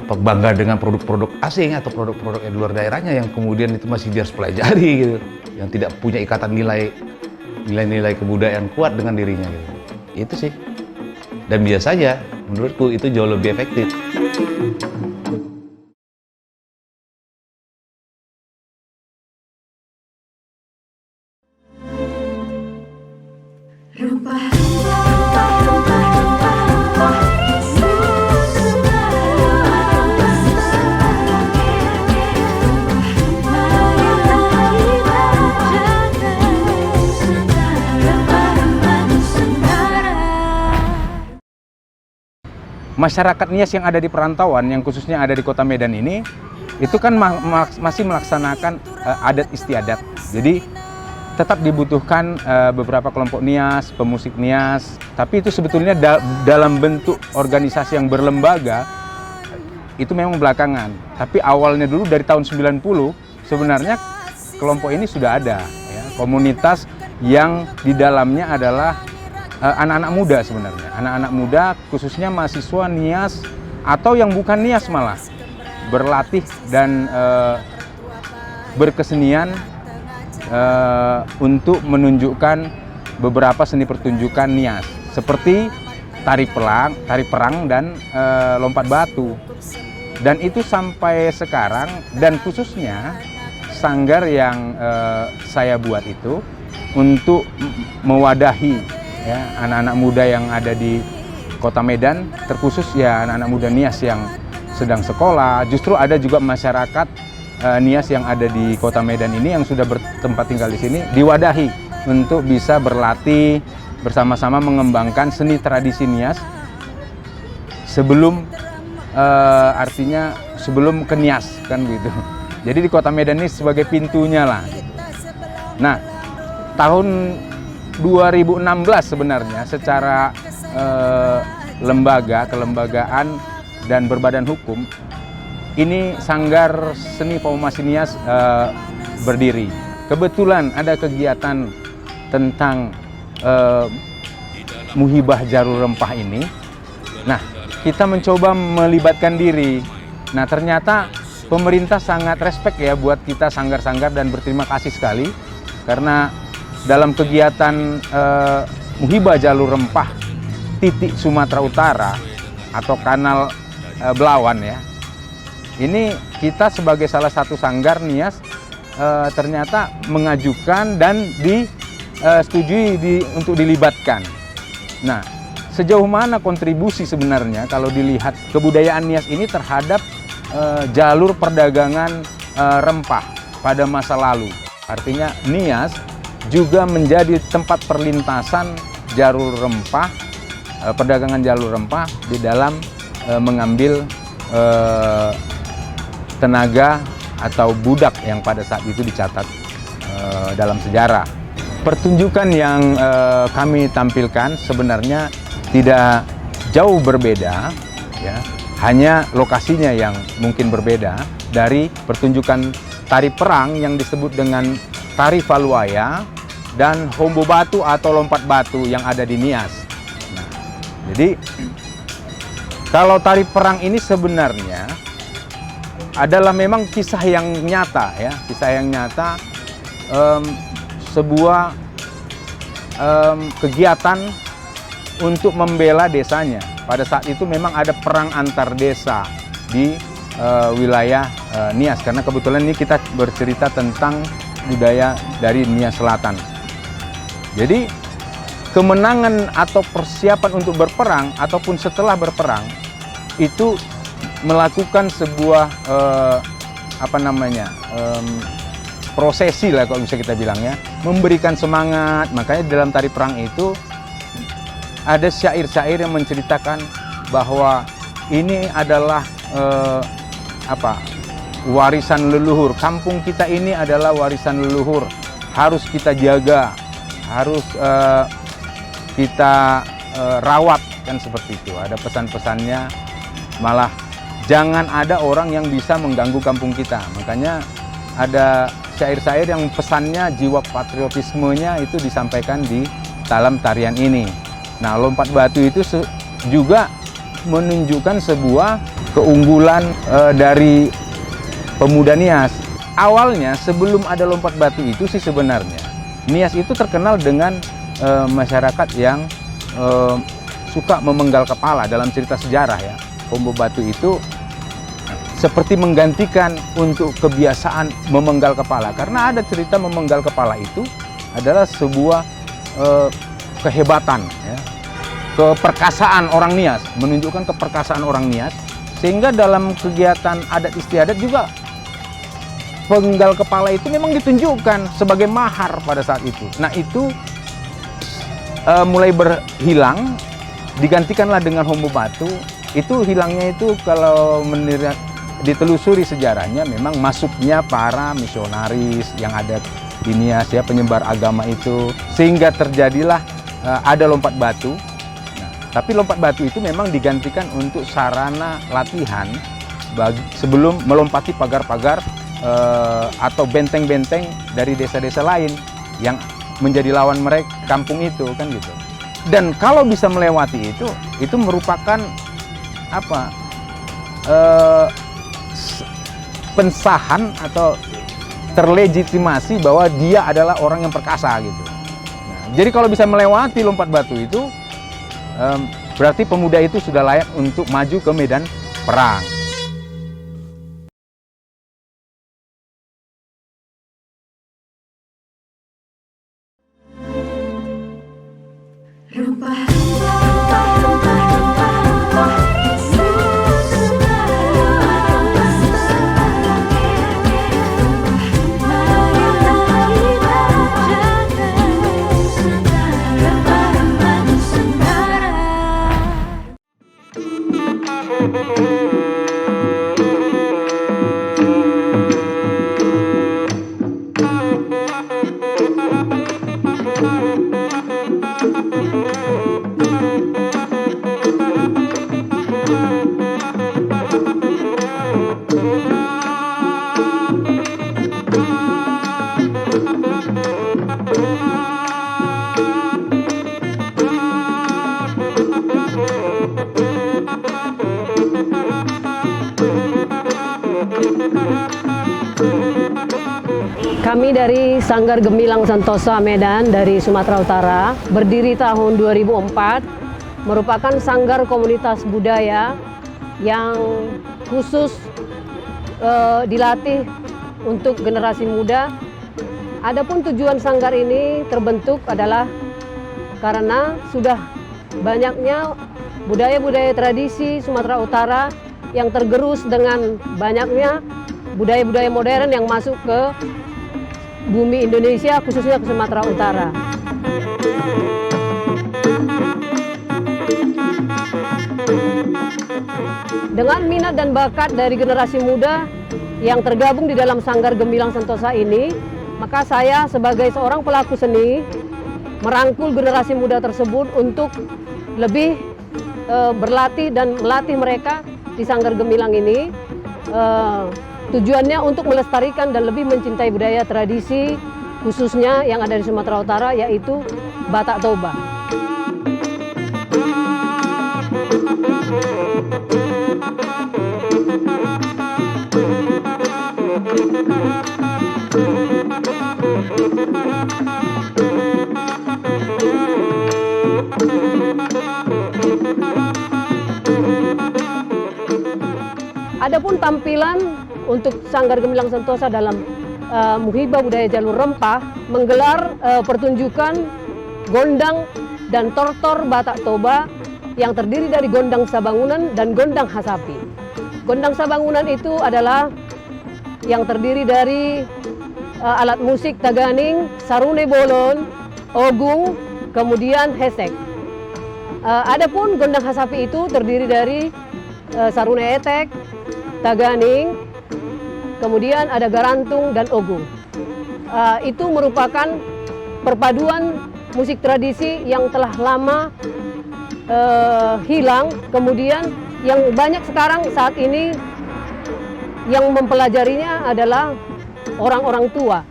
bangga dengan produk-produk asing atau produk-produk di luar daerahnya yang kemudian itu masih dia harus pelajari gitu, yang tidak punya ikatan nilai-nilai kebudayaan kuat dengan dirinya gitu. Itu sih. Dan biasanya menurutku itu jauh lebih efektif. Masyarakat Nias yang ada di perantauan, yang khususnya ada di kota Medan ini, itu kan masih melaksanakan adat istiadat. Jadi tetap dibutuhkan beberapa kelompok Nias, pemusik Nias, tapi itu sebetulnya dalam bentuk organisasi yang berlembaga itu memang belakangan. Tapi awalnya dulu dari tahun 90 sebenarnya kelompok ini sudah ada, ya. Komunitas yang di dalamnya adalah anak-anak muda sebenarnya, anak-anak muda khususnya mahasiswa Nias atau yang bukan Nias malah berlatih dan berkesenian untuk menunjukkan beberapa seni pertunjukan Nias seperti tari perang dan lompat batu. Dan itu sampai sekarang, dan khususnya sanggar yang saya buat itu untuk mewadahi ya anak-anak muda yang ada di Kota Medan, terkhusus ya anak-anak muda Nias yang sedang sekolah. Justru ada juga masyarakat Nias yang ada di Kota Medan ini yang sudah bertempat tinggal di sini, diwadahi untuk bisa berlatih bersama-sama mengembangkan seni tradisi Nias sebelum artinya sebelum ke Nias kan gitu. Jadi di Kota Medan ini sebagai pintunya lah. Nah, tahun 2016 sebenarnya secara kelembagaan dan berbadan hukum ini Sanggar Seni Paumasi Nias berdiri. Kebetulan ada kegiatan tentang Muhibah Jalur Rempah ini. Nah, kita mencoba melibatkan diri. Nah, ternyata pemerintah sangat respect ya buat kita sanggar-sanggar dan berterima kasih sekali karena dalam kegiatan Muhibah Jalur Rempah titik Sumatera Utara atau Kanal Belawan ya. Ini kita sebagai salah satu sanggar Nias ternyata mengajukan dan disetujui untuk dilibatkan. Nah, sejauh mana kontribusi sebenarnya kalau dilihat kebudayaan Nias ini terhadap jalur perdagangan rempah pada masa lalu. Artinya Nias juga menjadi tempat perlintasan jalur rempah, perdagangan jalur rempah di dalam mengambil tenaga atau budak yang pada saat itu dicatat dalam sejarah. Pertunjukan yang kami tampilkan sebenarnya tidak jauh berbeda, ya, hanya lokasinya yang mungkin berbeda dari pertunjukan tari perang yang disebut dengan tari Valuaya dan hombo batu atau lompat batu yang ada di Nias. Nah, jadi kalau tari perang ini sebenarnya adalah memang kisah yang nyata ya, kisah yang nyata, sebuah kegiatan untuk membela desanya. Pada saat itu memang ada perang antar desa di wilayah Nias, karena kebetulan ini kita bercerita tentang budaya dari Nias Selatan. Jadi kemenangan atau persiapan untuk berperang ataupun setelah berperang itu melakukan sebuah prosesi lah kalau bisa kita bilang ya, memberikan semangat. Makanya dalam tari perang itu ada syair-syair yang menceritakan bahwa ini adalah warisan leluhur. Kampung kita ini adalah warisan leluhur, harus kita jaga, harus kita rawat, kan seperti itu. Ada pesan-pesannya, malah jangan ada orang yang bisa mengganggu kampung kita. Makanya ada syair-syair yang pesannya jiwa patriotismenya itu disampaikan di dalam tarian ini. Nah, lompat batu itu juga menunjukkan sebuah keunggulan dari pemuda Nias. Awalnya sebelum ada lompat batu itu sih sebenarnya Nias itu terkenal dengan masyarakat yang suka memenggal kepala. Dalam cerita sejarah ya, hombo batu itu seperti menggantikan untuk kebiasaan memenggal kepala. Karena ada cerita memenggal kepala itu adalah sebuah kehebatan ya, keperkasaan orang Nias, menunjukkan keperkasaan orang Nias, sehingga dalam kegiatan adat istiadat juga penggal kepala itu memang ditunjukkan sebagai mahar pada saat itu. Nah, itu mulai berhilang, digantikanlah dengan hombo batu. Itu hilangnya itu kalau ditelusuri sejarahnya memang masuknya para misionaris yang ada Inias ya, penyebar agama itu, sehingga terjadilah ada lompat batu. Nah, tapi lompat batu itu memang digantikan untuk sarana latihan sebelum melompati pagar-pagar atau benteng-benteng dari desa-desa lain yang menjadi lawan mereka kampung itu kan gitu. Dan kalau bisa melewati itu merupakan apa? Pensahan atau terlegitimasi bahwa dia adalah orang yang perkasa gitu. Nah, jadi kalau bisa melewati lompat batu itu berarti pemuda itu sudah layak untuk maju ke medan perang. Kami dari Sanggar Gemilang Santosa Medan dari Sumatera Utara, berdiri tahun 2004, merupakan sanggar komunitas budaya yang khusus dilatih untuk generasi muda. Adapun tujuan sanggar ini terbentuk adalah karena sudah banyaknya budaya-budaya tradisi Sumatera Utara yang tergerus dengan banyaknya budaya-budaya modern yang masuk ke bumi Indonesia, khususnya ke Sumatera Utara. Dengan minat dan bakat dari generasi muda yang tergabung di dalam Sanggar Gemilang Santosa ini, maka saya sebagai seorang pelaku seni merangkul generasi muda tersebut untuk lebih berlatih dan melatih mereka di Sanggar Gemilang ini. Tujuannya untuk melestarikan dan lebih mencintai budaya tradisi khususnya yang ada di Sumatera Utara, yaitu Batak Toba. Adapun tampilan untuk Sanggar Gemilang Santosa dalam Muhibah Budaya Jalur Rempah menggelar pertunjukan gondang dan tortor Batak Toba yang terdiri dari gondang sabangunan dan gondang hasapi. Gondang sabangunan itu adalah yang terdiri dari alat musik taganing, sarune bolon, ogung, kemudian hesek. Adapun gondang hasapi itu terdiri dari sarune etek, taganing, kemudian ada garantung dan ogung. Itu merupakan perpaduan musik tradisi yang telah lama hilang, kemudian yang banyak sekarang saat ini yang mempelajarinya adalah orang-orang tua.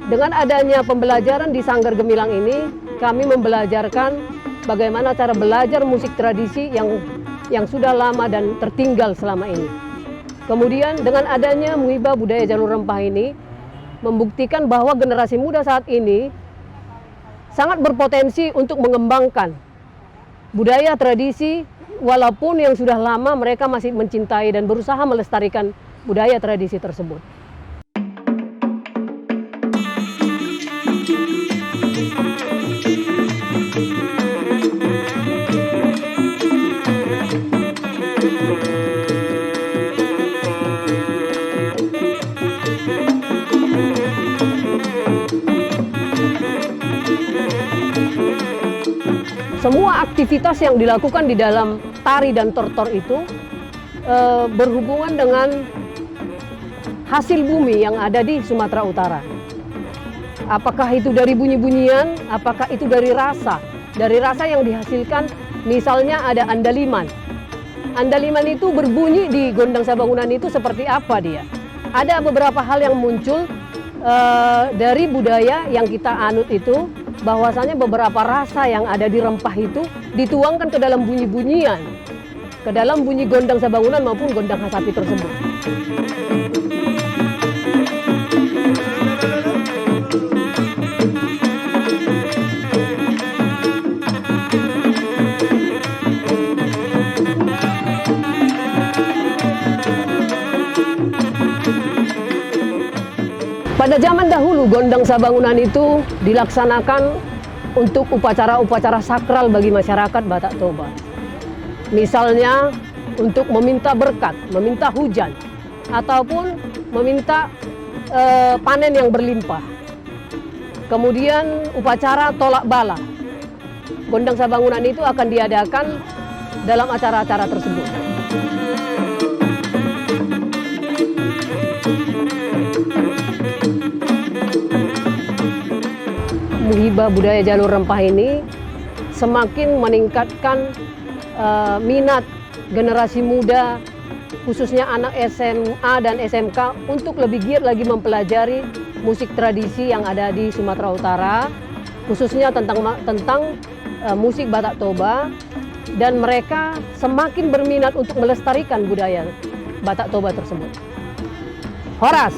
Dengan adanya pembelajaran di Sanggar Gemilang ini, kami membelajarkan bagaimana cara belajar musik tradisi yang sudah lama dan tertinggal selama ini. Kemudian dengan adanya Muhibah Budaya Jalur Rempah ini membuktikan bahwa generasi muda saat ini sangat berpotensi untuk mengembangkan budaya tradisi, walaupun yang sudah lama mereka masih mencintai dan berusaha melestarikan budaya tradisi tersebut. Semua aktivitas yang dilakukan di dalam tari dan tortor itu berhubungan dengan hasil bumi yang ada di Sumatera Utara. Apakah itu dari bunyi-bunyian, apakah itu dari rasa? Dari rasa yang dihasilkan, misalnya ada andaliman. Andaliman itu berbunyi di gondang sabangunan itu seperti apa dia? Ada beberapa hal yang muncul dari budaya yang kita anut itu, bahwasanya beberapa rasa yang ada di rempah itu dituangkan ke dalam bunyi-bunyian, ke dalam bunyi gondang sabangunan maupun gondang khas sapi tersebut. Pada zaman dahulu, gondang sabangunan itu dilaksanakan untuk upacara-upacara sakral bagi masyarakat Batak Toba. Misalnya untuk meminta berkat, meminta hujan, ataupun meminta panen yang berlimpah. Kemudian upacara tolak bala. Gondang sabangunan itu akan diadakan dalam acara-acara tersebut. Muhibah budaya jalur rempah ini semakin meningkatkan minat generasi muda, khususnya anak SMA dan SMK, untuk lebih giat lagi mempelajari musik tradisi yang ada di Sumatera Utara, khususnya tentang musik Batak Toba, dan mereka semakin berminat untuk melestarikan budaya Batak Toba tersebut. Horas!